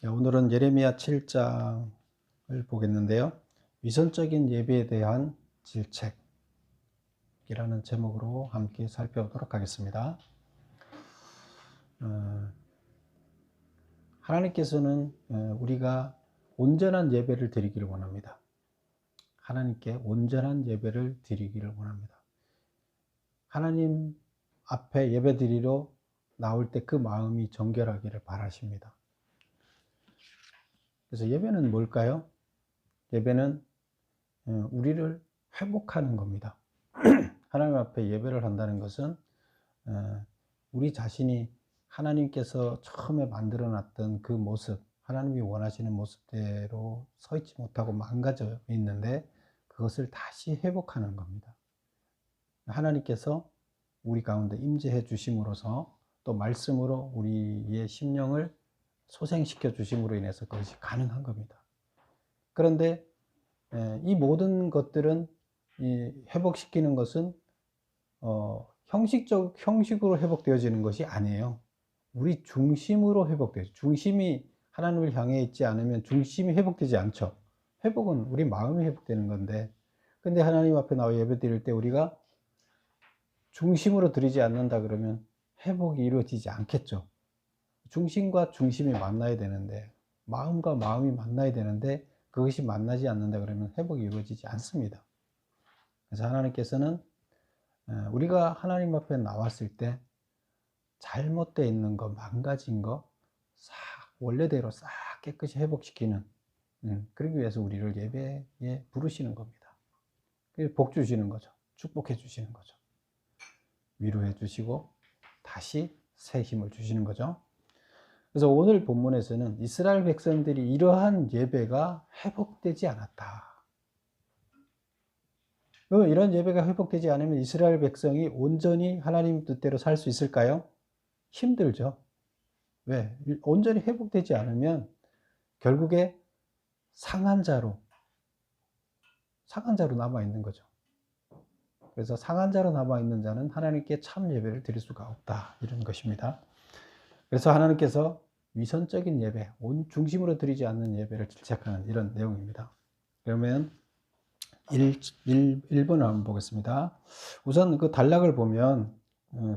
오늘은 예레미야 7장을 보겠는데요. 위선적인 예배에 대한 질책이라는 제목으로 함께 살펴보도록 하겠습니다. 하나님께서는 우리가 온전한 예배를 드리기를 원합니다. 하나님께 온전한 예배를 드리기를 원합니다. 하나님 앞에 예배 드리러 나올 때 그 마음이 정결하기를 바라십니다. 그래서 예배는 뭘까요? 예배는 우리를 회복하는 겁니다. 하나님 앞에 예배를 한다는 것은 우리 자신이 하나님께서 처음에 만들어 놨던 그 모습, 하나님이 원하시는 모습대로 서 있지 못하고 망가져 있는데 그것을 다시 회복하는 겁니다. 하나님께서 우리 가운데 임재해 주심으로써 또 말씀으로 우리의 심령을 소생시켜 주심으로 인해서 그것이 가능한 겁니다. 그런데 이 모든 것들은 회복시키는 것은 형식으로 회복되어지는 것이 아니에요. 우리 중심으로 회복되죠. 중심이 하나님을 향해 있지 않으면 중심이 회복되지 않죠. 회복은 우리 마음이 회복되는 건데, 근데 하나님 앞에 나와 예배 드릴 때 우리가 중심으로 드리지 않는다 그러면 회복이 이루어지지 않겠죠. 중심과 중심이 만나야 되는데, 마음과 마음이 만나야 되는데 그것이 만나지 않는다 그러면 회복이 이루어지지 않습니다. 그래서 하나님께서는 우리가 하나님 앞에 나왔을 때 잘못되어 있는 거, 망가진 거 싹 원래대로 싹 깨끗이 회복시키는, 그러기 위해서 우리를 예배에 부르시는 겁니다. 복 주시는 거죠. 축복해 주시는 거죠. 위로해 주시고 다시 새 힘을 주시는 거죠. 그래서 오늘 본문에서는 이스라엘 백성들이 이러한 예배가 회복되지 않았다. 이런 예배가 회복되지 않으면 이스라엘 백성이 온전히 하나님 뜻대로 살 수 있을까요? 힘들죠. 왜? 온전히 회복되지 않으면 결국에 상한 자로 남아 있는 거죠. 그래서 상한 자로 남아 있는 자는 하나님께 참 예배를 드릴 수가 없다, 이런 것입니다. 그래서 하나님께서 위선적인 예배, 온 중심으로 드리지 않는 예배를 질책하는 이런 내용입니다. 그러면 1번을 한번 보겠습니다. 우선 그 단락을 보면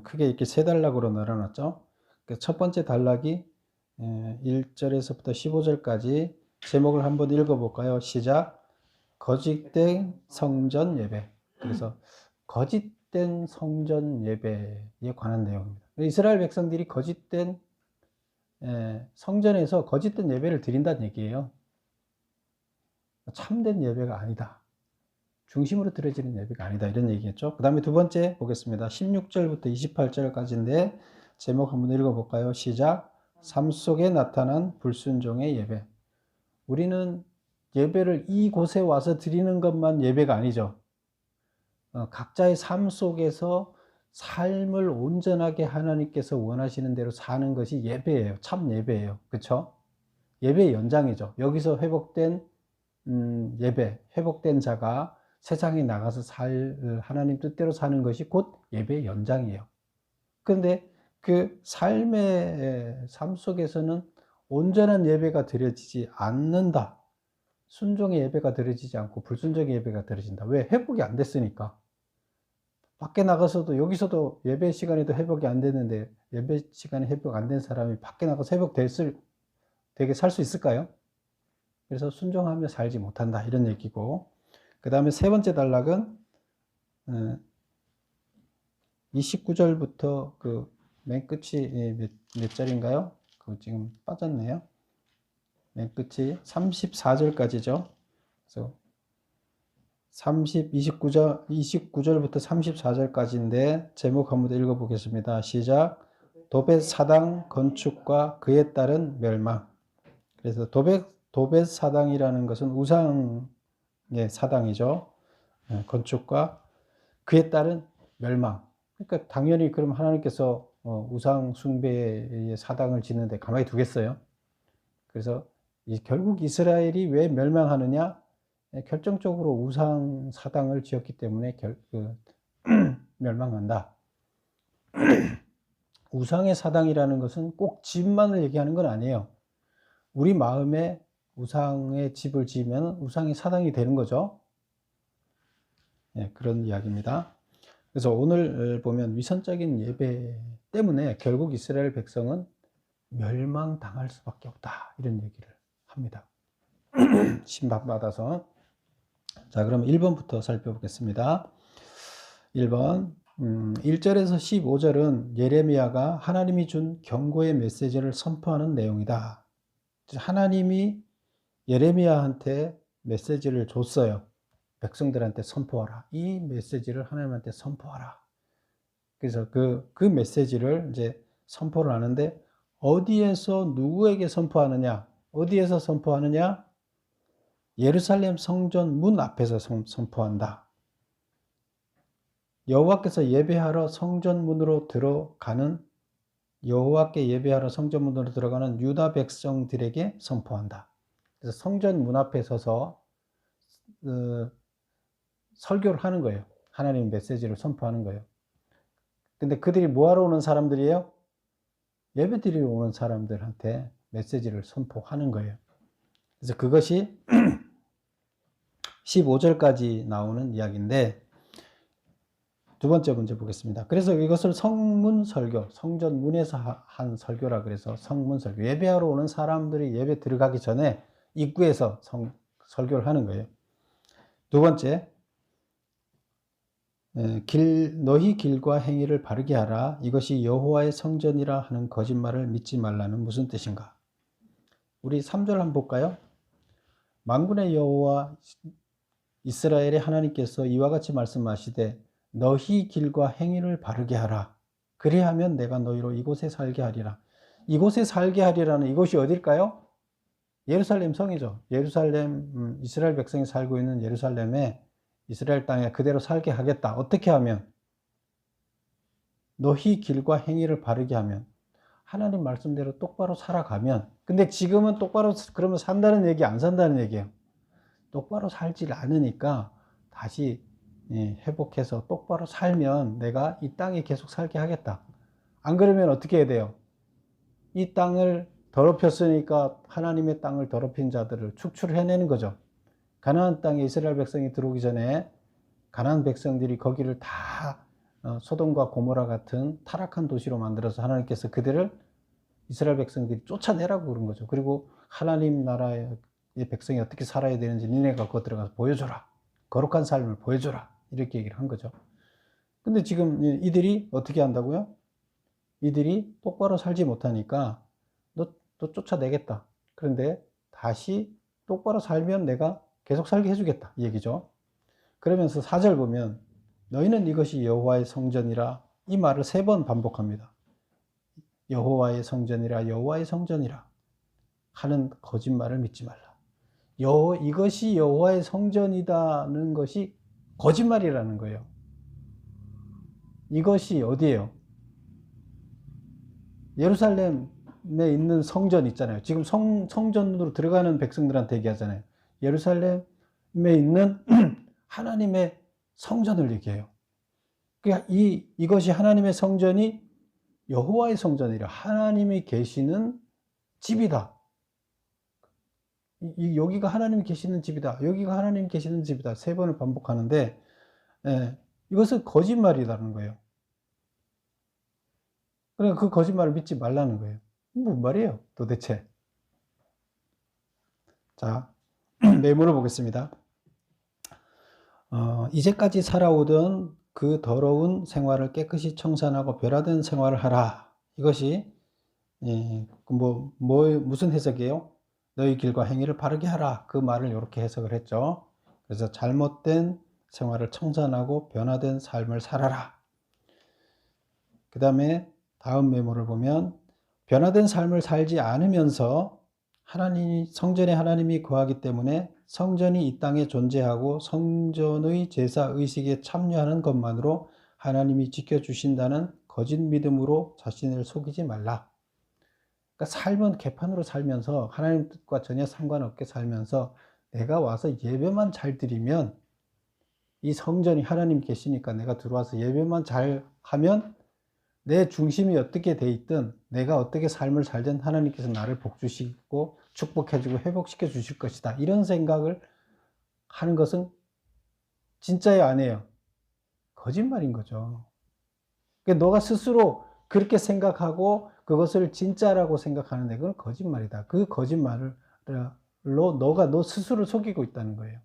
크게 이렇게 세 단락으로 나눠놨죠. 첫 번째 단락이 1절에서부터 15절까지 제목을 한번 읽어볼까요? 시작. 거짓된 성전 예배. 그래서 거짓된 성전 예배에 관한 내용입니다. 이스라엘 백성들이 거짓된 성전에서 거짓된 예배를 드린다는 얘기예요. 참된 예배가 아니다. 중심으로 드려지는 예배가 아니다, 이런 얘기겠죠. 그 다음에 두 번째 보겠습니다. 16절부터 28절까지인데 제목 한번 읽어볼까요? 시작. 삶 속에 나타난 불순종의 예배. 우리는 예배를 이곳에 와서 드리는 것만 예배가 아니죠. 각자의 삶 속에서 삶을 온전하게 하나님께서 원하시는 대로 사는 것이 예배예요. 참 예배예요. 그렇죠? 예배의 연장이죠. 여기서 회복된 예배, 회복된 자가 세상에 나가서 하나님 뜻대로 사는 것이 곧 예배의 연장이에요. 그런데 그 삶 속에서는 온전한 예배가 드려지지 않는다. 순종의 예배가 드려지지 않고 불순종의 예배가 드려진다. 왜? 회복이 안 됐으니까. 밖에 나가서도, 여기서도 예배 시간에도 회복이 안 됐는데 예배 시간에 회복 안 된 사람이 밖에 나가서 되게 살 수 있을까요? 그래서 순종하며 살지 못한다, 이런 얘기고, 그 다음에 세 번째 단락은 29절부터 그 맨 끝이 몇 절인가요? 그거 지금 빠졌네요. 맨 끝이 34절까지죠. 그래서 29절부터 34절까지인데 제목 한번 읽어보겠습니다. 시작. 도벳 사당 건축과 그에 따른 멸망. 그래서 도벳 사당이라는 것은 우상의 사당이죠. 건축과 그에 따른 멸망. 그러니까 당연히 그럼 하나님께서 우상 숭배의 사당을 짓는데 가만히 두겠어요? 그래서 결국 이스라엘이 왜 멸망하느냐? 결정적으로 우상 사당을 지었기 때문에 멸망한다. 우상의 사당이라는 것은 꼭 집만을 얘기하는 건 아니에요. 우리 마음에 우상의 집을 지으면 우상이 사당이 되는 거죠. 예, 그런 이야기입니다. 그래서 오늘 보면 위선적인 예배 때문에 결국 이스라엘 백성은 멸망당할 수밖에 없다, 이런 얘기를 합니다. 심판받아서. 자, 그럼 1번부터 살펴보겠습니다. 1번 1절에서 15절은 예레미야가 하나님이 준 경고의 메시지를 선포하는 내용이다. 하나님이 예레미야한테 메시지를 줬어요. 백성들한테 선포하라. 이 메시지를 하나님한테 선포하라. 그래서 그 메시지를 이제 선포를 하는데, 어디에서 누구에게 선포하느냐? 어디에서 선포하느냐? 예루살렘 성전 문 앞에서 선포한다. 여호와께서 예배하러 성전 문으로 들어가는, 여호와께 예배하러 성전 문으로 들어가는 유다 백성들에게 선포한다. 그래서 성전 문 앞에 서서 설교를 하는 거예요. 하나님 메시지를 선포하는 거예요. 근데 그들이 뭐하러 오는 사람들이에요? 예배드리러 오는 사람들한테 메시지를 선포하는 거예요. 그래서 그것이 15절까지 나오는 이야기인데, 두 번째 문제 보겠습니다. 그래서 이것을 성문 설교, 성전 문에서 한 설교라 그래서 성문 설교, 예배하러 오는 사람들이 예배 들어가기 전에 입구에서 설교를 하는 거예요. 두 번째, 너희 길과 행위를 바르게 하라. 이것이 여호와의 성전이라 하는 거짓말을 믿지 말라는 무슨 뜻인가? 우리 3절 한번 볼까요? 만군의 여호와 이스라엘의 하나님께서 이와 같이 말씀하시되 너희 길과 행위를 바르게 하라. 그리하면 내가 너희로 이곳에 살게 하리라. 이곳에 살게 하리라는 이곳이 어딜까요? 예루살렘 성이죠. 예루살렘, 이스라엘 백성이 살고 있는 예루살렘에, 이스라엘 땅에 그대로 살게 하겠다. 어떻게 하면? 너희 길과 행위를 바르게 하면, 하나님 말씀대로 똑바로 살아가면. 근데 지금은 똑바로 그러면 산다는 얘기, 안 산다는 얘기예요. 똑바로 살지 않으니까 다시 회복해서 똑바로 살면 내가 이 땅에 계속 살게 하겠다. 안 그러면 어떻게 해야 돼요? 이 땅을 더럽혔으니까 하나님의 땅을 더럽힌 자들을 축출해내는 거죠. 가나안 땅에 이스라엘 백성이 들어오기 전에 가나안 백성들이 거기를 다 소돔과 고모라 같은 타락한 도시로 만들어서 하나님께서 그들을, 이스라엘 백성들이 쫓아내라고 그런 거죠. 그리고 하나님 나라의 백성이 어떻게 살아야 되는지 니네가 거기 들어가서 보여줘라. 거룩한 삶을 보여줘라. 이렇게 얘기를 한 거죠. 근데 지금 이들이 어떻게 한다고요? 이들이 똑바로 살지 못하니까 너 쫓아내겠다. 그런데 다시 똑바로 살면 내가 계속 살게 해주겠다. 이 얘기죠. 그러면서 4절 보면 너희는 이것이 여호와의 성전이라, 이 말을 3번 반복합니다. 여호와의 성전이라, 여호와의 성전이라 하는 거짓말을 믿지 말라. 이것이 여호와의 성전이다는 것이 거짓말이라는 거예요. 이것이 어디예요? 예루살렘에 있는 성전 있잖아요. 지금 성전으로 들어가는 백성들한테 얘기하잖아요. 예루살렘에 있는 하나님의 성전을 얘기해요. 그러니까 이것이 하나님의 성전이 여호와의 성전이라, 하나님이 계시는 집이다. 여기가 하나님이 계시는 집이다. 여기가 하나님이 계시는 집이다. 3번을 반복하는데, 이것은 거짓말이라는 거예요. 그러니까 그 거짓말을 믿지 말라는 거예요. 뭔 말이에요, 도대체? 자, 메모를 보겠습니다. 이제까지 살아오던 그 더러운 생활을 깨끗이 청산하고 변화된 생활을 하라. 이것이 무슨 해석이에요? 너희 길과 행위를 바르게 하라. 그 말을 이렇게 해석을 했죠. 그래서 잘못된 생활을 청산하고 변화된 삶을 살아라. 그 다음에 다음 메모를 보면 변화된 삶을 살지 않으면서 성전에 하나님이 거하기 때문에 성전이 이 땅에 존재하고 성전의 제사 의식에 참여하는 것만으로 하나님이 지켜주신다는 거짓 믿음으로 자신을 속이지 말라. 그러니까 삶은 개판으로 살면서 하나님 뜻과 전혀 상관없게 살면서 내가 와서 예배만 잘 드리면, 이 성전이 하나님 계시니까 내가 들어와서 예배만 잘 하면 내 중심이 어떻게 돼 있든 내가 어떻게 삶을 살든 하나님께서 나를 복주시고 축복해주고 회복시켜 주실 것이다. 이런 생각을 하는 것은 진짜예요, 아니에요? 거짓말인 거죠. 그러니까 너가 스스로 그렇게 생각하고 그것을 진짜라고 생각하는데 그건 거짓말이다. 그 거짓말로 너가 너 스스로를 속이고 있다는 거예요.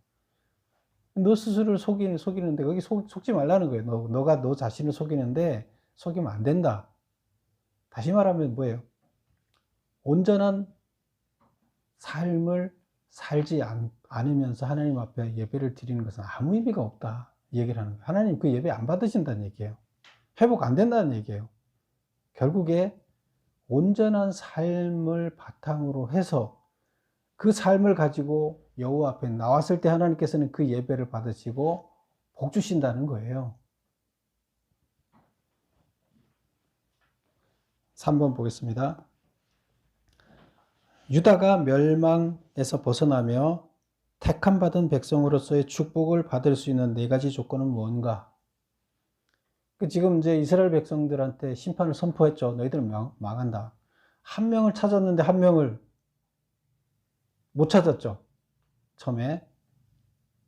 너 스스로를 속이는데 거기 속지 말라는 거예요. 너가 너 자신을 속이는데 속이면 안 된다. 다시 말하면 뭐예요? 온전한 삶을 살지 않으면서 하나님 앞에 예배를 드리는 것은 아무 의미가 없다. 이 얘기를 하는 거예요. 하나님 그 예배 안 받으신다는 얘기예요. 회복 안 된다는 얘기예요. 결국에 온전한 삶을 바탕으로 해서 그 삶을 가지고 여호와 앞에 나왔을 때 하나님께서는 그 예배를 받으시고 복 주신다는 거예요. 3번 보겠습니다. 유다가 멸망에서 벗어나며 택함 받은 백성으로서의 축복을 받을 수 있는 네 가지 조건은 뭔가? 지금 이제 이스라엘 백성들한테 심판을 선포했죠. 너희들은 망한다. 한 명을 찾았는데 한 명을 못 찾았죠. 처음에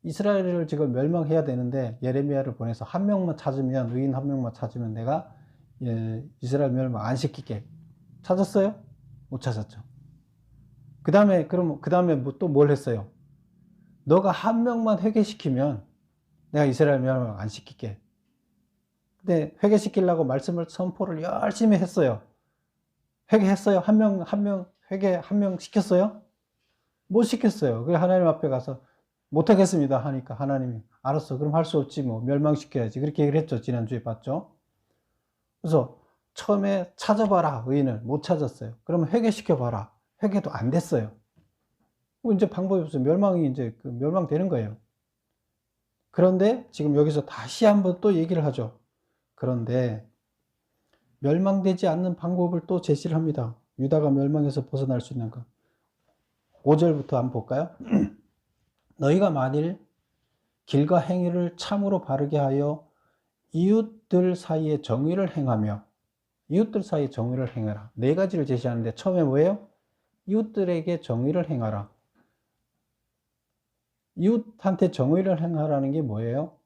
이스라엘을 지금 멸망해야 되는데 예레미야를 보내서 한 명만 찾으면, 의인 한 명만 찾으면 내가 이스라엘 멸망 안 시킬게. 찾았어요? 못 찾았죠. 그 다음에 또 뭘 했어요? 너가 한 명만 회개시키면 내가 이스라엘 멸망 안 시킬게. 근데 회개시키려고 말씀을 선포를 열심히 했어요. 회개했어요? 한 명 회개 한 명 시켰어요? 못 시켰어요. 그래서 하나님 앞에 가서 못하겠습니다 하니까 하나님이 알았어. 그럼 할 수 없지 뭐 멸망시켜야지. 그렇게 얘기를 했죠. 지난주에 봤죠. 그래서 처음에 찾아봐라. 의인을 못 찾았어요. 그러면 회개시켜봐라. 회개도 안 됐어요. 이제 방법이 없어요. 멸망이 이제 멸망되는 거예요. 그런데 지금 여기서 다시 한번 또 얘기를 하죠. 그런데 멸망되지 않는 방법을 또 제시를 합니다. 유다가 멸망해서 벗어날 수 있는 것. 5절부터 한번 볼까요? 너희가 만일 길과 행위를 참으로 바르게 하여 이웃들 사이에 정의를 행하며, 이웃들 사이에 정의를 행하라. 네 가지를 제시하는데 처음에 뭐예요? 이웃들에게 정의를 행하라. 이웃한테 정의를 행하라는 게 뭐예요?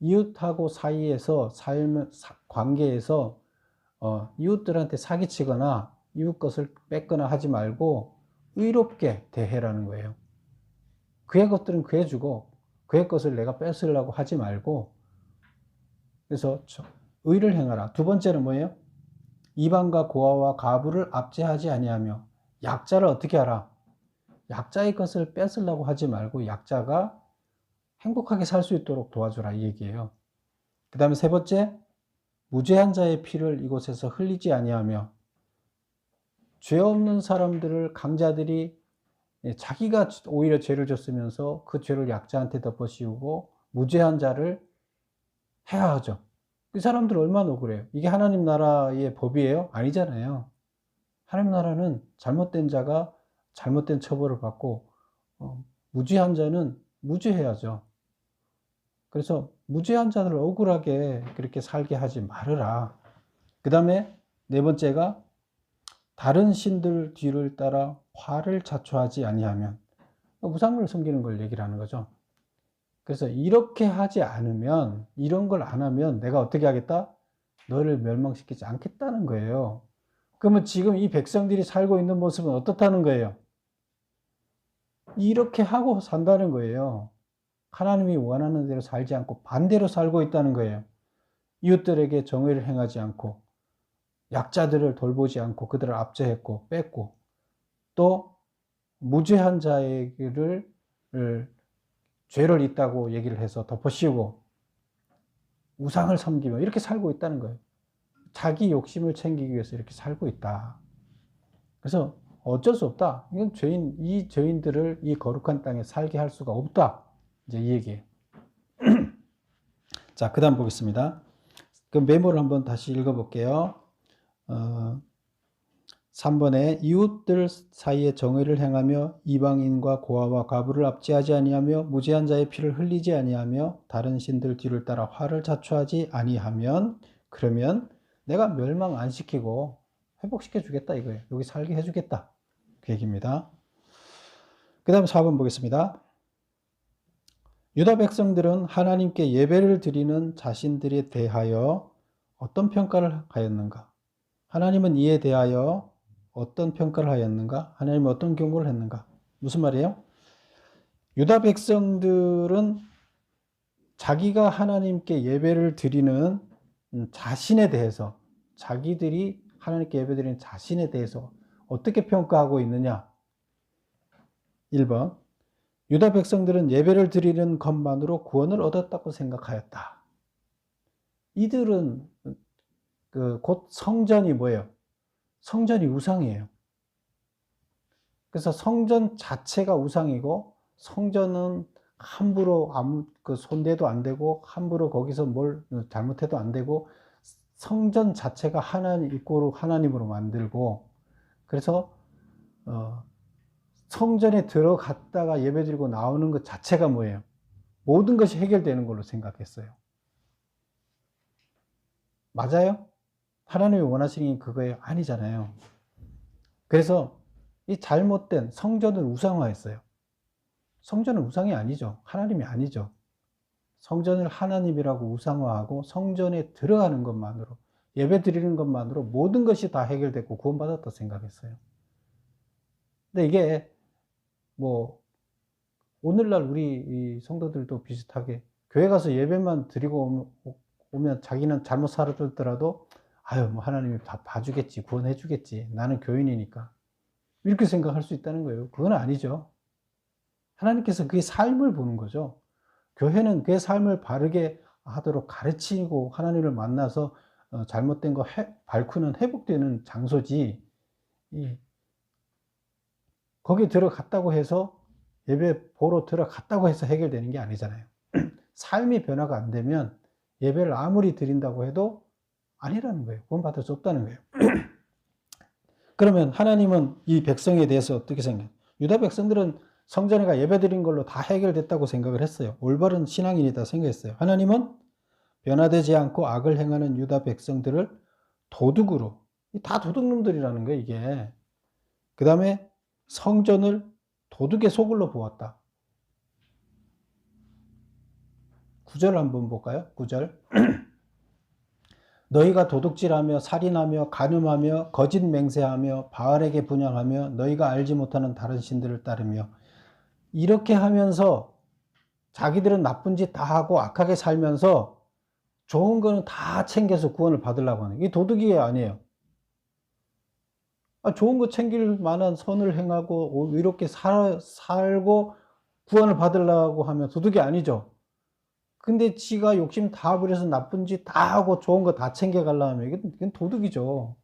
이웃하고 사이에서 관계에서 이웃들한테 사기치거나 이웃 것을 뺏거나 하지 말고 의롭게 대해라는 거예요. 그의 것들은 그에 주고 그의 것을 내가 뺏으려고 하지 말고, 그래서 의를 행하라. 두 번째는 뭐예요? 이방과 고아와 가부를 압제하지 아니하며, 약자를 어떻게 하라? 약자의 것을 뺏으려고 하지 말고 약자가 행복하게 살 수 있도록 도와주라 이 얘기예요. 그 다음에 세 번째, 무죄한 자의 피를 이곳에서 흘리지 아니하며, 죄 없는 사람들을 강자들이 자기가 오히려 죄를 졌으면서 그 죄를 약자한테 덮어씌우고 무죄한 자를 해하죠. 그 사람들 얼마나 억울해요. 이게 하나님 나라의 법이에요? 아니잖아요. 하나님 나라는 잘못된 자가 잘못된 처벌을 받고 무죄한 자는 무죄해야죠. 그래서 무죄한 자를 억울하게 그렇게 살게 하지 말으라. 그 다음에 네 번째가 다른 신들 뒤를 따라 화를 자초하지 아니하면, 우상을 섬기는 걸 얘기를 하는 거죠. 그래서 이렇게 하지 않으면, 이런 걸 안 하면 내가 어떻게 하겠다? 너를 멸망시키지 않겠다는 거예요. 그러면 지금 이 백성들이 살고 있는 모습은 어떻다는 거예요? 이렇게 하고 산다는 거예요. 하나님이 원하는 대로 살지 않고 반대로 살고 있다는 거예요. 이웃들에게 정의를 행하지 않고, 약자들을 돌보지 않고 그들을 압제했고 뺐고, 또 무죄한 자에게를 죄를 있다고 얘기를 해서 덮어씌우고 우상을 섬기며 이렇게 살고 있다는 거예요. 자기 욕심을 챙기기 위해서 이렇게 살고 있다. 그래서 어쩔 수 없다. 이건 이 죄인들을 이 거룩한 땅에 살게 할 수가 없다. 이제 이 얘기예요. 자, 그 다음 보겠습니다. 그럼 메모를 한번 다시 읽어볼게요. 3번에 이웃들 사이에 정의를 행하며 이방인과 고아와 과부를 압제하지 아니하며 무죄한 자의 피를 흘리지 아니하며 다른 신들 뒤를 따라 화를 자초하지 아니하면, 그러면 내가 멸망 안 시키고 회복시켜 주겠다 이거예요. 여기 살게 해주겠다 그 얘기입니다. 그 다음 4번 보겠습니다. 유다 백성들은 하나님께 예배를 드리는 자신들에 대하여 어떤 평가를 하였는가? 하나님은 이에 대하여 어떤 평가를 하였는가? 하나님은 어떤 경고를 했는가? 무슨 말이에요? 유다 백성들은 자기가 하나님께 예배를 드리는 자신에 대해서, 자기들이 하나님께 예배 드리는 자신에 대해서 어떻게 평가하고 있느냐? 1번, 유다 백성들은 예배를 드리는 것만으로 구원을 얻었다고 생각하였다. 이들은 곧 성전이 뭐예요? 성전이 우상이에요. 그래서 성전 자체가 우상이고, 성전은 함부로 손대도 안 되고, 함부로 거기서 뭘 잘못해도 안 되고, 성전 자체가 하나님으로 만들고, 그래서 성전에 들어갔다가 예배드리고 나오는 것 자체가 뭐예요? 모든 것이 해결되는 걸로 생각했어요. 맞아요? 하나님이 원하시는 그거예요? 아니잖아요. 그래서 이 잘못된 성전을 우상화했어요. 성전은 우상이 아니죠. 하나님이 아니죠. 성전을 하나님이라고 우상화하고 성전에 들어가는 것만으로, 예배 드리는 것만으로 모든 것이 다 해결됐고 구원받았다 생각했어요. 근데 이게 오늘날 우리 성도들도 비슷하게 교회 가서 예배만 드리고 오면 자기는 잘못 살았더라도 하나님이 다 봐주겠지, 구원해 주겠지, 나는 교인이니까, 이렇게 생각할 수 있다는 거예요. 그건 아니죠. 하나님께서 그의 삶을 보는 거죠. 교회는 그의 삶을 바르게 하도록 가르치고 하나님을 만나서 잘못된 거 밝히는, 회복되는 장소지, 거기 들어갔다고 해서, 예배 보러 들어갔다고 해서 해결되는 게 아니잖아요. 삶이 변화가 안 되면 예배를 아무리 드린다고 해도 아니라는 거예요. 구원받을 수 없다는 거예요. 그러면 하나님은 이 백성에 대해서 어떻게 생각해요? 유다 백성들은 성전에 가 예배 드린 걸로 다 해결됐다고 생각을 했어요. 올바른 신앙인이다 생각했어요. 하나님은 변화되지 않고 악을 행하는 유다 백성들을 도둑으로, 다 도둑놈들이라는 거예요, 이게. 그 다음에 성전을 도둑의 소굴로 보았다. 9절 한번 볼까요? 9절. 너희가 도둑질하며 살인하며 간음하며 거짓 맹세하며 바알에게 분향하며 너희가 알지 못하는 다른 신들을 따르며, 이렇게 하면서 자기들은 나쁜 짓 다 하고 악하게 살면서 좋은 거는 다 챙겨서 구원을 받으려고 하는, 이게 도둑이 아니에요. 좋은 거 챙길 만한 선을 행하고 이렇게 살고 구원을 받으려고 하면 도둑이 아니죠. 근데 지가 욕심 다 부려서 나쁜 짓 다 하고 좋은 거 다 챙겨가려고 하면 이건 도둑이죠.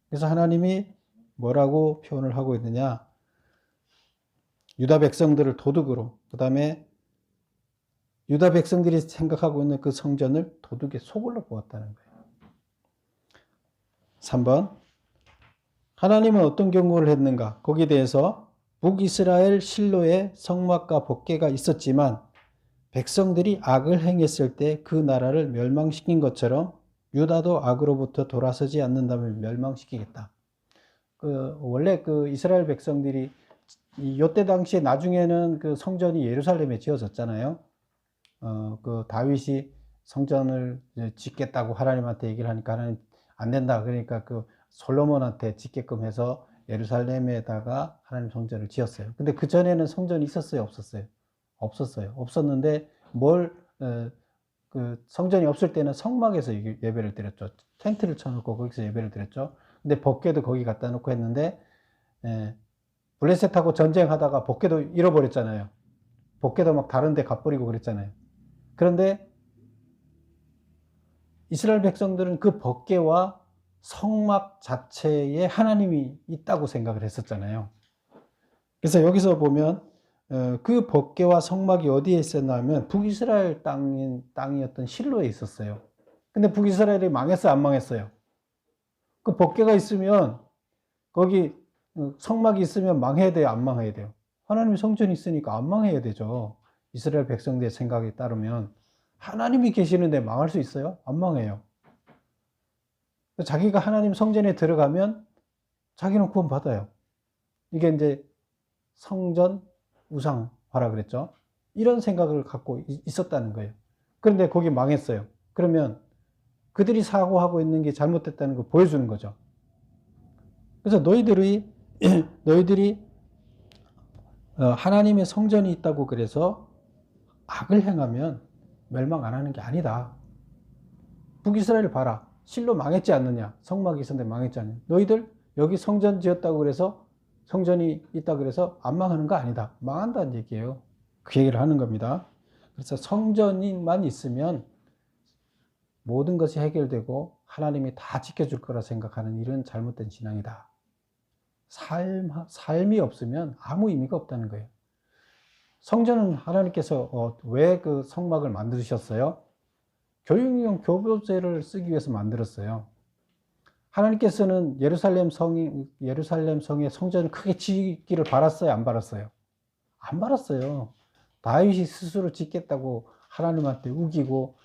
그래서 하나님이 뭐라고 표현을 하고 있느냐? 유다 백성들을 도둑으로, 그 다음에 유다 백성들이 생각하고 있는 그 성전을 도둑의 소굴로 보았다는 거예요. 3번. 하나님은 어떤 경고를 했는가? 거기에 대해서 북이스라엘 실로에 성막과 법궤가 있었지만 백성들이 악을 행했을 때 그 나라를 멸망시킨 것처럼 유다도 악으로부터 돌아서지 않는다면 멸망시키겠다. 원래 이스라엘 백성들이 이때 당시에 나중에는 그 성전이 예루살렘에 지어졌잖아요. 다윗이 성전을 짓겠다고 하나님한테 얘기를 하니까 하나님 안 된다. 그러니까 솔로몬한테 짓게끔 해서 예루살렘에다가 하나님 성전을 지었어요. 근데 그 전에는 성전이 있었어요, 없었어요? 없었어요. 없었는데 성전이 없을 때는 성막에서 예배를 드렸죠. 텐트를 쳐놓고 거기서 예배를 드렸죠. 근데 법궤도 거기 갖다 놓고 했는데, 블레셋하고 전쟁하다가 법궤도 잃어버렸잖아요. 법궤도 막 다른 데 가버리고 그랬잖아요. 그런데 이스라엘 백성들은 그 법궤와 성막 자체에 하나님이 있다고 생각을 했었잖아요. 그래서 여기서 보면 그 법궤와 성막이 어디에 있었냐면 북이스라엘 땅이었던 실로에 있었어요. 근데 북이스라엘이 망했어요, 안 망했어요? 그 법궤가 있으면, 거기 성막이 있으면 망해야 돼요, 안 망해야 돼요? 하나님의 성전이 있으니까 안 망해야 되죠. 이스라엘 백성들의 생각에 따르면 하나님이 계시는데 망할 수 있어요? 안 망해요. 자기가 하나님 성전에 들어가면 자기는 구원받아요. 이게 이제 성전 우상화라 그랬죠. 이런 생각을 갖고 있었다는 거예요. 그런데 거기 망했어요. 그러면 그들이 사고하고 있는 게 잘못됐다는 걸 보여주는 거죠. 그래서 너희들이 하나님의 성전이 있다고 그래서 악을 행하면 멸망 안 하는 게 아니다. 북이스라엘 봐라. 실로 망했지 않느냐. 성막이 있었는데 망했지 않느냐. 너희들 여기 성전 지었다고 그래서 성전이 있다고 그래서 안 망하는 거 아니다. 망한다는 얘기예요. 그 얘기를 하는 겁니다. 그래서 성전만 있으면 모든 것이 해결되고 하나님이 다 지켜줄 거라 생각하는 이런 잘못된 신앙이다. 삶이 없으면 아무 의미가 없다는 거예요. 성전은 하나님께서 왜 그 성막을 만드셨어요? 교육용 교보제를 쓰기 위해서 만들었어요. 하나님께서는 예루살렘 성의 성전을 크게 짓기를 바랐어요? 안 바랐어요? 안 바랐어요. 다윗이 스스로 짓겠다고 하나님한테 우기고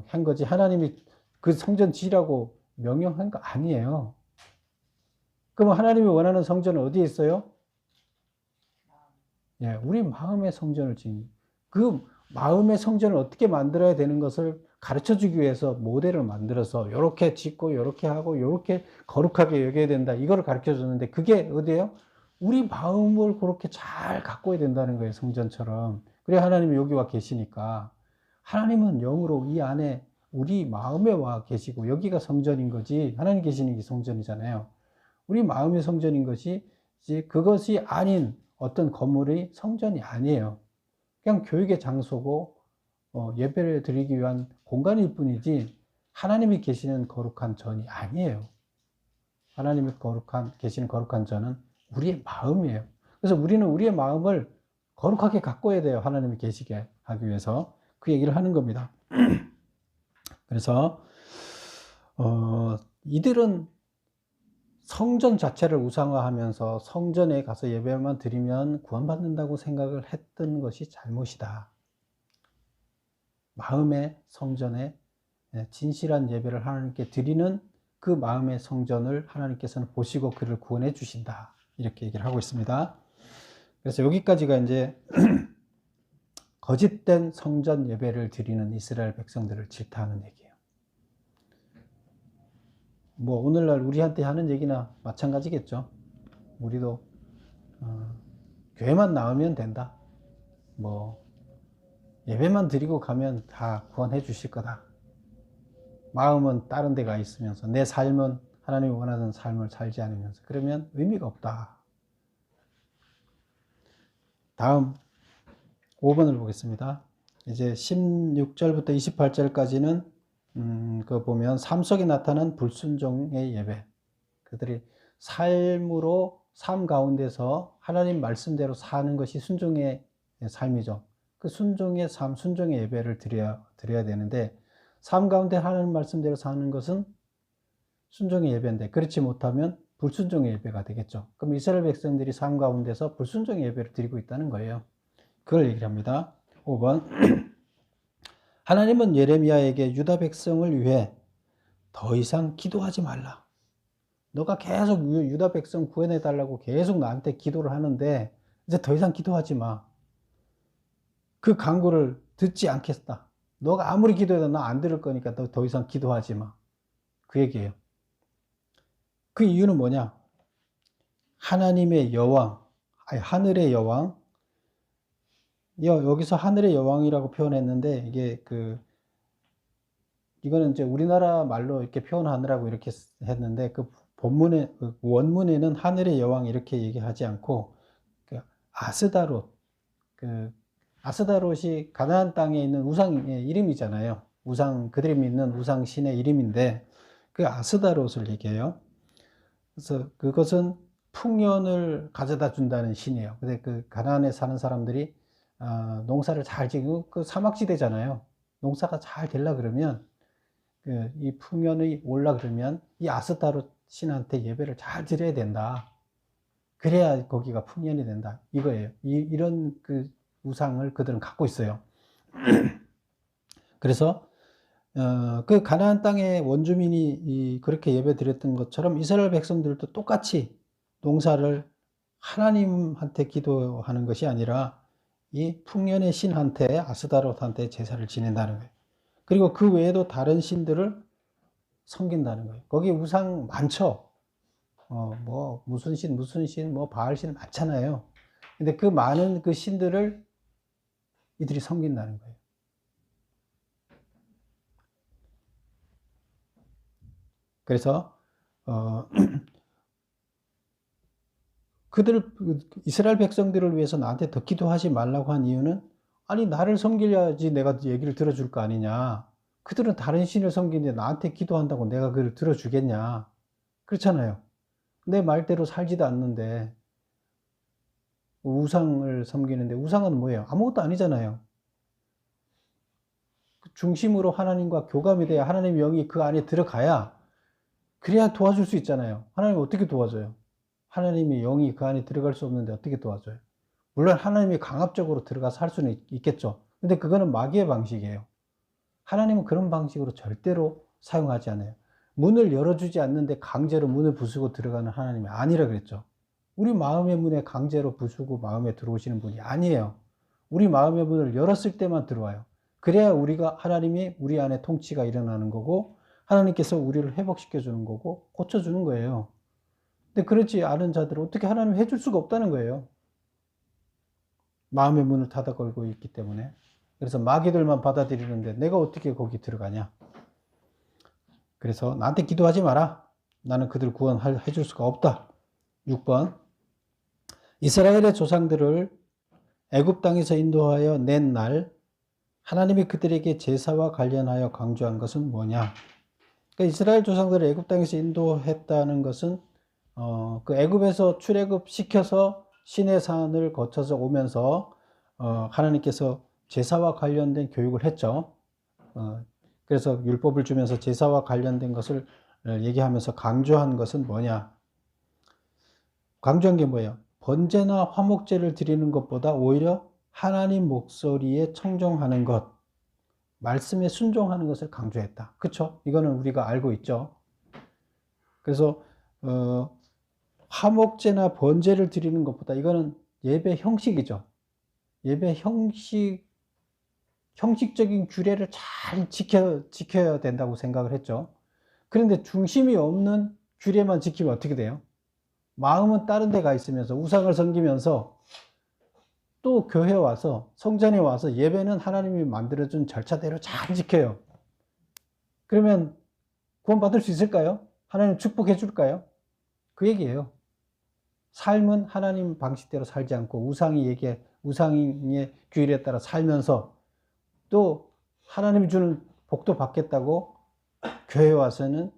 한 거지, 하나님이 그 성전 지으라고 명령한 거 아니에요. 그럼 하나님이 원하는 성전은 어디에 있어요? 예, 우리 마음의 성전을 그 마음의 성전을 어떻게 만들어야 되는 것을 가르쳐 주기 위해서 모델을 만들어서 요렇게 짓고 요렇게 하고 요렇게 거룩하게 여겨야 된다, 이거를 가르쳐 줬는데 그게 어디예요? 우리 마음을 그렇게 잘 가꿔야 된다는 거예요. 성전처럼. 그래 하나님이 여기 와 계시니까, 하나님은 영으로 이 안에 우리 마음에 와 계시고 여기가 성전인 거지, 하나님 계시는 게 성전이잖아요. 우리 마음의 성전인 것이 이제 그것이 아닌 어떤 건물이 성전이 아니에요. 그냥 교육의 장소고 예배를 드리기 위한 공간일 뿐이지 하나님이 계시는 거룩한 전이 아니에요. 하나님이 계시는 거룩한 전은 우리의 마음이에요. 그래서 우리는 우리의 마음을 거룩하게 가꿔야 돼요. 하나님이 계시게 하기 위해서. 그 얘기를 하는 겁니다. 그래서 이들은 성전 자체를 우상화하면서 성전에 가서 예배만 드리면 구원받는다고 생각을 했던 것이 잘못이다. 마음의 성전에 진실한 예배를 하나님께 드리는 그 마음의 성전을 하나님께서는 보시고 그를 구원해 주신다. 이렇게 얘기를 하고 있습니다. 그래서 여기까지가 이제 거짓된 성전 예배를 드리는 이스라엘 백성들을 질타하는 얘기예요. 뭐 오늘날 우리한테 하는 얘기나 마찬가지겠죠. 우리도 교회만 나오면 된다. 뭐 예배만 드리고 가면 다 구원해 주실 거다. 마음은 다른 데 가 있으면서 내 삶은 하나님이 원하는 삶을 살지 않으면서 그러면 의미가 없다. 다음 5번을 보겠습니다. 이제 16절부터 28절까지는 그 보면 삶 속에 나타난 불순종의 예배. 그들이 삶 가운데서 하나님 말씀대로 사는 것이 순종의 삶이죠. 그 순종의 삶, 순종의 예배를 드려야 되는데, 삶 가운데 하나님 말씀대로 사는 것은 순종의 예배인데, 그렇지 못하면 불순종의 예배가 되겠죠. 그럼 이스라엘 백성들이 삶 가운데서 불순종의 예배를 드리고 있다는 거예요. 그걸 얘기를 합니다. 5번. 하나님은 예레미야에게 유다 백성을 위해 더 이상 기도하지 말라. 너가 계속 유다 백성 구원해 달라고 계속 나한테 기도를 하는데 이제 더 이상 기도하지 마. 그 간구를 듣지 않겠다. 너가 아무리 기도해도 나 안 들을 거니까 너 더 이상 기도하지 마. 그 얘기예요. 그 이유는 뭐냐? 하나님의 여왕, 아니 하늘의 여왕. 여기서 하늘의 여왕이라고 표현했는데 이거는 이제 우리나라 말로 이렇게 표현하느라고 이렇게 했는데 그 원문에는 하늘의 여왕 이렇게 얘기하지 않고 아스다롯, 아스다롯이 가나안 땅에 있는 우상의 이름이잖아요. 그들이 믿는 우상 신의 이름인데 그 아스다롯을 얘기해요. 그래서 그것은 풍년을 가져다 준다는 신이에요. 근데 그 가나안에 사는 사람들이 농사를 잘 지고 그 사막지대잖아요. 농사가 잘 되려 그러면 이 풍년이 올라 그러면 이 아스타롯 신한테 예배를 잘 드려야 된다. 그래야 거기가 풍년이 된다. 이거예요. 이런 그 우상을 그들은 갖고 있어요. 그래서 그 가나안 땅의 원주민이 그렇게 예배 드렸던 것처럼 이스라엘 백성들도 똑같이 농사를 하나님한테 기도하는 것이 아니라 이 풍년의 신한테, 아스다롯한테 제사를 지낸다는 거예요. 그리고 그 외에도 다른 신들을 섬긴다는 거예요. 거기 우상 많죠. 뭐 무슨 신, 뭐 바알 신 많잖아요. 근데 그 많은 그 신들을 이들이 섬긴다는 거예요. 그래서 이스라엘 백성들을 위해서 나한테 더 기도하지 말라고 한 이유는, 아니 나를 섬겨야지 내가 얘기를 들어줄 거 아니냐. 그들은 다른 신을 섬기는데 나한테 기도한다고 내가 그걸 들어주겠냐. 그렇잖아요. 내 말대로 살지도 않는데 우상을 섬기는데, 우상은 뭐예요? 아무것도 아니잖아요. 중심으로 하나님과 교감이 돼야 하나님의 영이 그 안에 들어가야, 그래야 도와줄 수 있잖아요. 하나님 어떻게 도와줘요? 하나님의 영이 그 안에 들어갈 수 없는데 어떻게 도와줘요? 물론 하나님이 강압적으로 들어가서 할 수는 있겠죠. 근데 그거는 마귀의 방식이에요. 하나님은 그런 방식으로 절대로 사용하지 않아요. 문을 열어주지 않는데 강제로 문을 부수고 들어가는 하나님이 아니라 그랬죠. 우리 마음의 문에 강제로 부수고 마음에 들어오시는 분이 아니에요. 우리 마음의 문을 열었을 때만 들어와요. 그래야 하나님이 우리 안에 통치가 일어나는 거고, 하나님께서 우리를 회복시켜 주는 거고, 고쳐주는 거예요. 근데 그렇지 않은 자들은 어떻게 하나님 해줄 수가 없다는 거예요. 마음의 문을 닫아 걸고 있기 때문에. 그래서 마귀들만 받아들이는데 내가 어떻게 거기 들어가냐. 그래서 나한테 기도하지 마라. 나는 그들 구원해 줄 수가 없다. 6번. 이스라엘의 조상들을 애굽 땅에서 인도하여 낸 날 하나님이 그들에게 제사와 관련하여 강조한 것은 뭐냐? 그러니까 이스라엘 조상들을 애굽 땅에서 인도했다는 것은 그 애굽에서 출애굽 시켜서 시내산을 거쳐서 오면서 하나님께서 제사와 관련된 교육을 했죠. 그래서 율법을 주면서 제사와 관련된 것을 얘기하면서 강조한 것은 뭐냐? 강조한 게 뭐예요? 번제나 화목제를 드리는 것보다 오히려 하나님 목소리에 청종하는 것, 말씀에 순종하는 것을 강조했다. 그렇죠? 이거는 우리가 알고 있죠. 그래서 화목제나 번제를 드리는 것보다, 이거는 예배 형식이죠. 예배 형식적인 규례를 잘 지켜야 된다고 생각을 했죠. 그런데 중심이 없는 규례만 지키면 어떻게 돼요? 마음은 다른 데 가 있으면서 우상을 섬기면서 또 교회 와서, 성전에 와서 예배는 하나님이 만들어준 절차대로 잘 지켜요. 그러면 구원받을 수 있을까요? 하나님 축복해 줄까요? 그 얘기예요. 삶은 하나님 방식대로 살지 않고 우상의 규율에 따라 살면서 또 하나님이 주는 복도 받겠다고 교회 와서는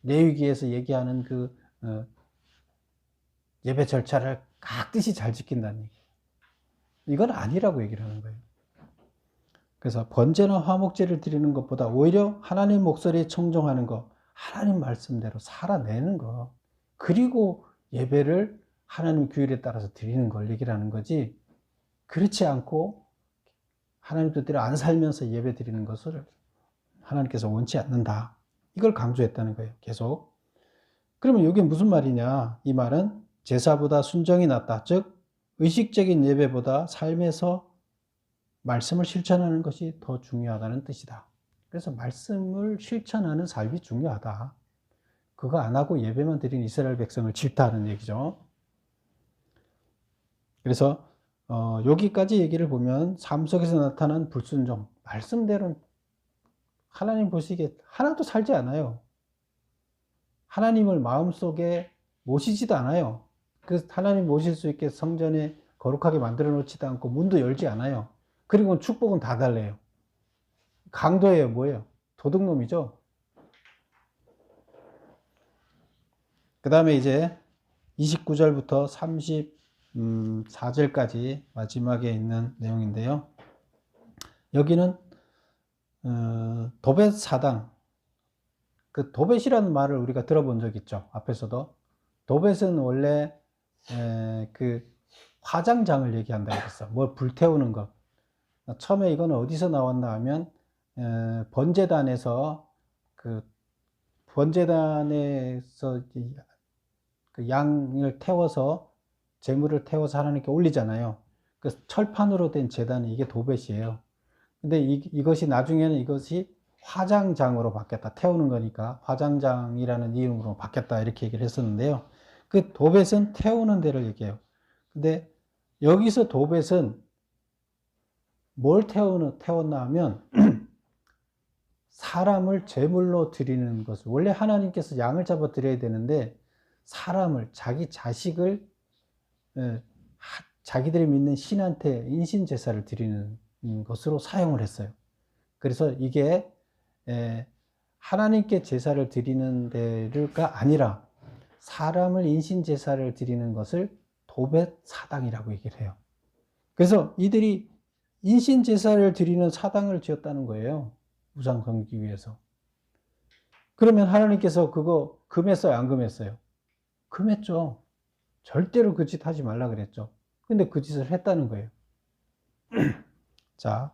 레위기에서 얘기하는 그 예배 절차를 각듯이 잘 지킨다는 얘기. 이건 아니라고 얘기를 하는 거예요. 그래서 번제나 화목제를 드리는 것보다 오히려 하나님 목소리에 청종하는 것, 하나님 말씀대로 살아내는 것, 그리고 예배를 하나님 규율에 따라서 드리는 걸 얘기를 하는 거지, 그렇지 않고 하나님 뜻대로 안 살면서 예배 드리는 것을 하나님께서 원치 않는다. 이걸 강조했다는 거예요. 계속. 그러면 이게 무슨 말이냐? 이 말은 제사보다 순종이 낫다. 즉 의식적인 예배보다 삶에서 말씀을 실천하는 것이 더 중요하다는 뜻이다. 그래서 말씀을 실천하는 삶이 중요하다. 그거 안 하고 예배만 드린 이스라엘 백성을 질타하는 얘기죠. 그래서 여기까지 얘기를 보면 삶 속에서 나타난 불순종, 말씀대로 하나님 보시기에 하나도 살지 않아요. 하나님을 마음속에 모시지도 않아요. 그 하나님 모실 수 있게 성전에 거룩하게 만들어 놓지도 않고 문도 열지 않아요. 그리고 축복은 다 달래요. 강도예요. 뭐예요? 도둑놈이죠. 그 다음에 이제 29절부터 34절까지 마지막에 있는 내용인데요. 여기는 도벳 사당, 그 도벳이라는 말을 우리가 들어본 적 있죠. 앞에서도. 도벳은 원래 그 화장장을 얘기한다고 했어. 뭘 불태우는 것. 처음에 이건 어디서 나왔나 하면 번제단에서 그 번제단에서 그 양을 태워서 제물을 태워서 하나님께 올리잖아요. 그 철판으로 된 제단이 이게 도벳이에요. 근데 이것이 나중에는 이것이 화장장으로 바뀌었다. 태우는 거니까 화장장이라는 이름으로 바뀌었다. 이렇게 얘기를 했었는데요. 그 도벳은 태우는 데를 얘기해요. 근데 여기서 도벳은 뭘 태웠나 하면 사람을 제물로 드리는 것을, 원래 하나님께서 양을 잡아 드려야 되는데 사람을, 자기 자식을 자기들이 믿는 신한테 인신 제사를 드리는 것으로 사용을 했어요. 그래서 이게 하나님께 제사를 드리는 데가 아니라 사람을 인신 제사를 드리는 것을 도벳 사당이라고 얘기를 해요. 그래서 이들이 인신 제사를 드리는 사당을 지었다는 거예요. 우상 섬기기 위해서. 그러면 하나님께서 그거 금했어요, 안 금했어요? 금했죠. 절대로 그 짓 하지 말라 그랬죠. 근데 그 짓을 했다는 거예요. 자,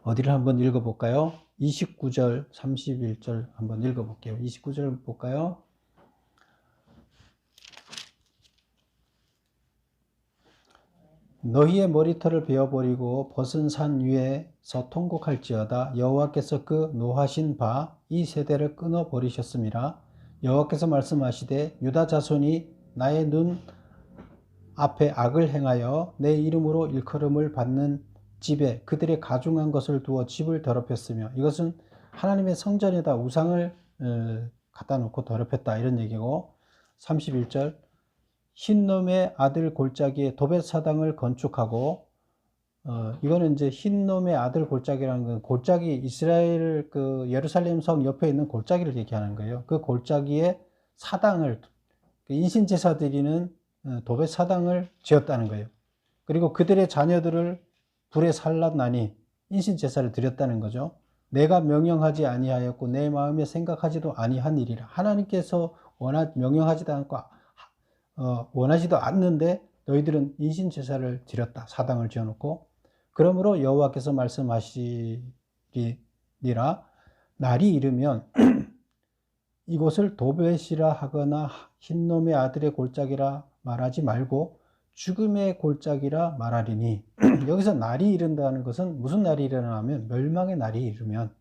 어디를 한번 읽어볼까요? 29절, 31절 한번 읽어볼게요. 29절 볼까요? 너희의 머리털을 베어버리고 벗은 산 위에서 통곡할지어다. 여호와께서 그 노하신 바 이 세대를 끊어버리셨음이라. 여호와께서 말씀하시되 유다 자손이 나의 눈 앞에 악을 행하여 내 이름으로 일컬음을 받는 집에 그들의 가중한 것을 두어 집을 더럽혔으며, 이것은 하나님의 성전에다 우상을 갖다 놓고 더럽혔다 이런 얘기고, 31절 흰놈의 아들 골짜기에 도벳 사당을 건축하고, 이거는 이제 흰놈의 아들 골짜기라는 건 골짜기, 이스라엘 그 예루살렘 성 옆에 있는 골짜기를 얘기하는 거예요. 그 골짜기에 사당을, 인신 제사 드리는 도벳 사당을 지었다는 거예요. 그리고 그들의 자녀들을 불에 살랐나니 인신 제사를 드렸다는 거죠. 내가 명령하지 아니하였고 내 마음에 생각하지도 아니한 일이라. 하나님께서 명령하지도 않고 원하지도 않는데 너희들은 인신 제사를 드렸다. 사당을 지어놓고. 그러므로 여호와께서 말씀하시리라. 날이 이르면 이곳을 도벳이라 하거나 흰놈의 아들의 골짜기라 말하지 말고 죽음의 골짜기라 말하리니. 여기서 날이 이른다는 것은 무슨 날이 일어나면 멸망의 날이 이르면,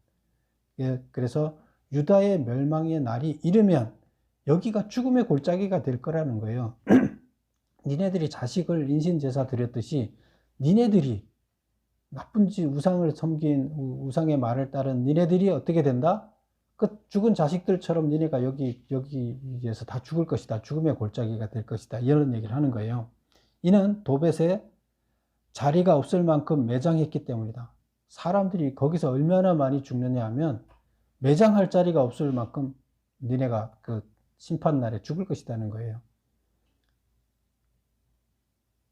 그래서 유다의 멸망의 날이 이르면 여기가 죽음의 골짜기가 될 거라는 거예요. 니네들이 자식을 인신제사 드렸듯이 니네들이 나쁜 짓, 우상을 섬긴, 우상의 말을 따른 니네들이 어떻게 된다? 그 죽은 자식들처럼 니네가 여기에서 다 죽을 것이다. 죽음의 골짜기가 될 것이다. 이런 얘기를 하는 거예요. 이는 도벳에 자리가 없을 만큼 매장했기 때문이다. 사람들이 거기서 얼마나 많이 죽느냐 하면 매장할 자리가 없을 만큼 니네가 그 심판날에 죽을 것이라는 거예요.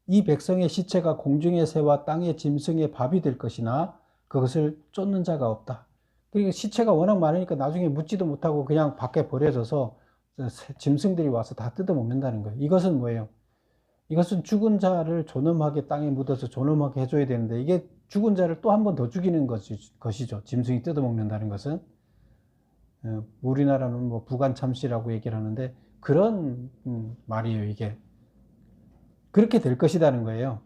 이 백성의 시체가 공중의 새와 땅의 짐승의 밥이 될 것이나 그것을 쫓는 자가 없다. 그리고 시체가 워낙 많으니까 나중에 묻지도 못하고 그냥 밖에 버려져서 짐승들이 와서 다 뜯어먹는다는 거예요. 이것은 뭐예요? 이것은 죽은 자를 존엄하게 땅에 묻어서 존엄하게 해줘야 되는데 이게 죽은 자를 또 한 번 더 죽이는 것이죠. 짐승이 뜯어먹는다는 것은. 우리나라는 뭐 부관참시라고 얘기를 하는데 그런 말이에요. 이게 그렇게 될 것이라는 거예요.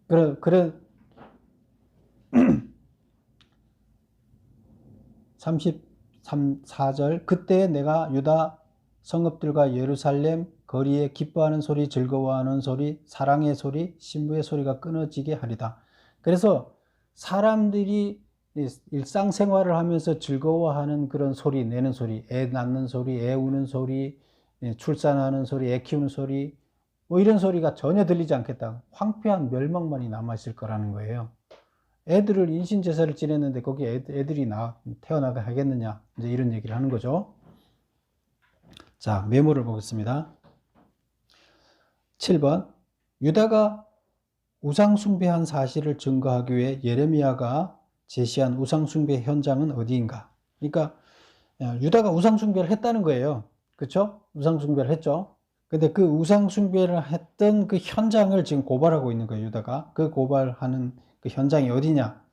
그래 34절 그때 내가 유다 성읍들과 예루살렘 거리에 기뻐하는 소리, 즐거워하는 소리, 사랑의 소리, 신부의 소리가 끊어지게 하리다. 그래서 사람들이 일상생활을 하면서 즐거워하는 그런 소리, 내는 소리, 애 낳는 소리, 애 우는 소리, 출산하는 소리, 애 키우는 소리, 뭐 이런 소리가 전혀 들리지 않겠다. 황폐한 멸망만이 남아있을 거라는 거예요. 애들을 인신제사를 지냈는데 거기 애들이 태어나게 하겠느냐, 이제 이런 얘기를 하는 거죠. 자, 메모를 보겠습니다. 7번 유다가 우상숭배한 사실을 증거하기 위해 예레미야가 제시한 우상숭배 현장은 어디인가? 그러니까 유다가 우상숭배를 했다는 거예요. 그렇죠? 우상숭배를 했죠. 근데 그 우상숭배를 했던 그 현장을 지금 고발하고 있는 거예요. 유다가 그 고발하는 그 현장이 어디냐?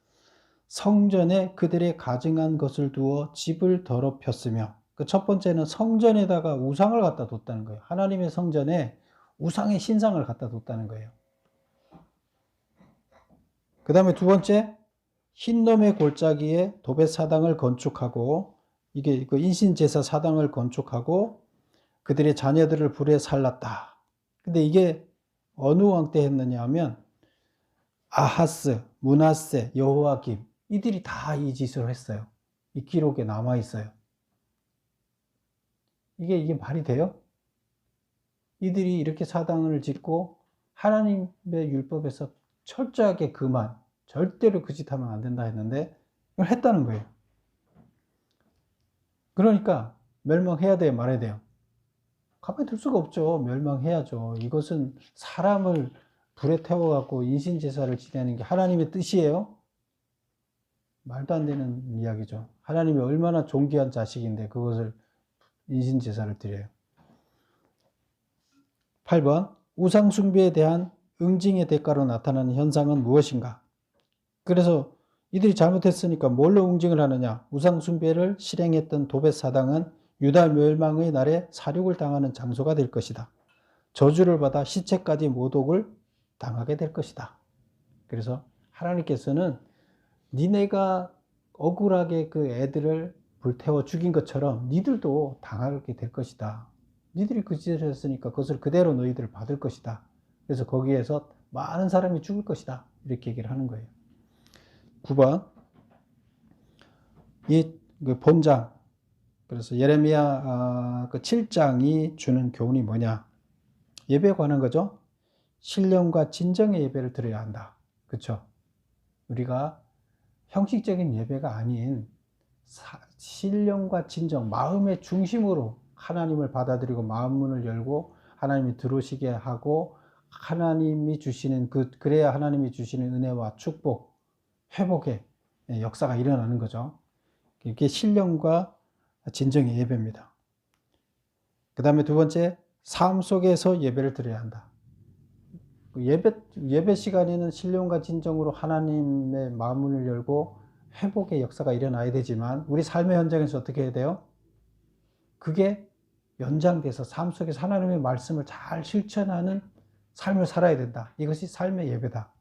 성전에 그들의 가증한 것을 두어 집을 더럽혔으며, 그 첫 번째는 성전에다가 우상을 갖다 뒀다는 거예요. 하나님의 성전에 우상의 신상을 갖다 뒀다는 거예요. 그 다음에 두 번째, 흰놈의 골짜기에 도벳 사당을 건축하고, 이게 그 인신제사 사당을 건축하고 그들의 자녀들을 불에 살랐다. 근데 이게 어느 왕 때 했느냐 하면 아하스, 므낫세, 여호야김, 이들이 다 이 짓을 했어요. 이 기록에 남아 있어요. 이게 말이 돼요? 이들이 이렇게 사당을 짓고 하나님의 율법에서 철저하게 절대로 그 짓 하면 안 된다 했는데 이걸 했다는 거예요. 그러니까 멸망해야 돼요, 말아야 돼요? 가만히 둘 수가 없죠. 멸망해야죠. 이것은 사람을 불에 태워갖고 인신제사를 지내는 게 하나님의 뜻이에요? 말도 안 되는 이야기죠. 하나님이 얼마나 존귀한 자식인데 그것을 인신제사를 드려요. 8번, 우상숭배에 대한 응징의 대가로 나타나는 현상은 무엇인가? 그래서 이들이 잘못했으니까 뭘로 응징을 하느냐? 우상숭배를 실행했던 도벳 사당은 유다 멸망의 날에 사륙을 당하는 장소가 될 것이다. 저주를 받아 시체까지 모독을 당하게 될 것이다. 그래서 하나님께서는 니네가 억울하게 그 애들을 불태워 죽인 것처럼 니들도 당하게 될 것이다. 니들이 그 짓을 했으니까 그것을 그대로 너희들 받을 것이다. 그래서 거기에서 많은 사람이 죽을 것이다. 이렇게 얘기를 하는 거예요. 9번, 이 본장, 그래서 예레미야 그 7장이 주는 교훈이 뭐냐? 예배에 관한 거죠. 신령과 진정의 예배를 드려야 한다. 그렇죠? 우리가 형식적인 예배가 아닌 신령과 진정, 마음의 중심으로 하나님을 받아들이고 마음 문을 열고 하나님이 들어오시게 하고 하나님이 주시는 그래야 하나님이 주시는 은혜와 축복, 회복의 역사가 일어나는 거죠. 이게 신령과 진정의 예배입니다. 그 다음에 두 번째, 삶 속에서 예배를 드려야 한다. 예배 시간에는 신령과 진정으로 하나님의 마음을 열고 회복의 역사가 일어나야 되지만 우리 삶의 현장에서 어떻게 해야 돼요? 그게 연장돼서 삶 속에서 하나님의 말씀을 잘 실천하는 삶을 살아야 된다. 이것이 삶의 예배다.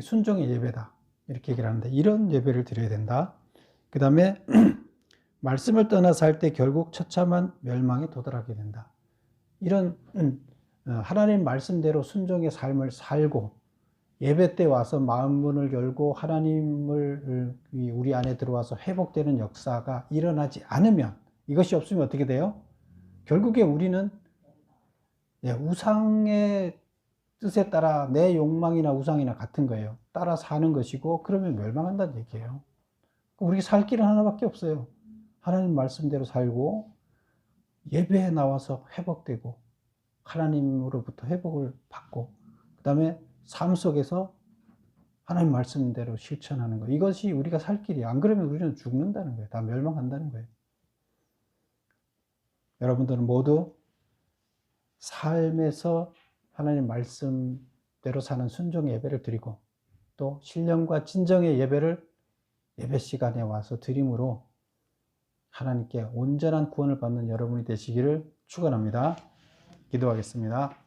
순종의 예배다. 이렇게 얘기를 하는데 이런 예배를 드려야 된다. 그 다음에 말씀을 떠나 살 때 결국 처참한 멸망에 도달하게 된다. 이런 하나님 말씀대로 순종의 삶을 살고 예배 때 와서 마음 문을 열고 하나님을 우리 안에 들어와서 회복되는 역사가 일어나지 않으면 이것이 없으면 어떻게 돼요? 결국에 우리는 우상의 뜻에 따라 내 욕망이나 우상이나 같은 거예요. 따라 사는 것이고 그러면 멸망한다는 얘기예요. 우리 살 길은 하나밖에 없어요. 하나님 말씀대로 살고 예배에 나와서 회복되고 하나님으로부터 회복을 받고 그 다음에 삶 속에서 하나님 말씀대로 실천하는 거. 이것이 우리가 살 길이에요. 안 그러면 우리는 죽는다는 거예요. 다 멸망한다는 거예요. 여러분들은 모두 삶에서 하나님 말씀대로 사는 순종의 예배를 드리고 또 신령과 진정의 예배를 예배 시간에 와서 드림으로 하나님께 온전한 구원을 받는 여러분이 되시기를 축원합니다. 기도하겠습니다.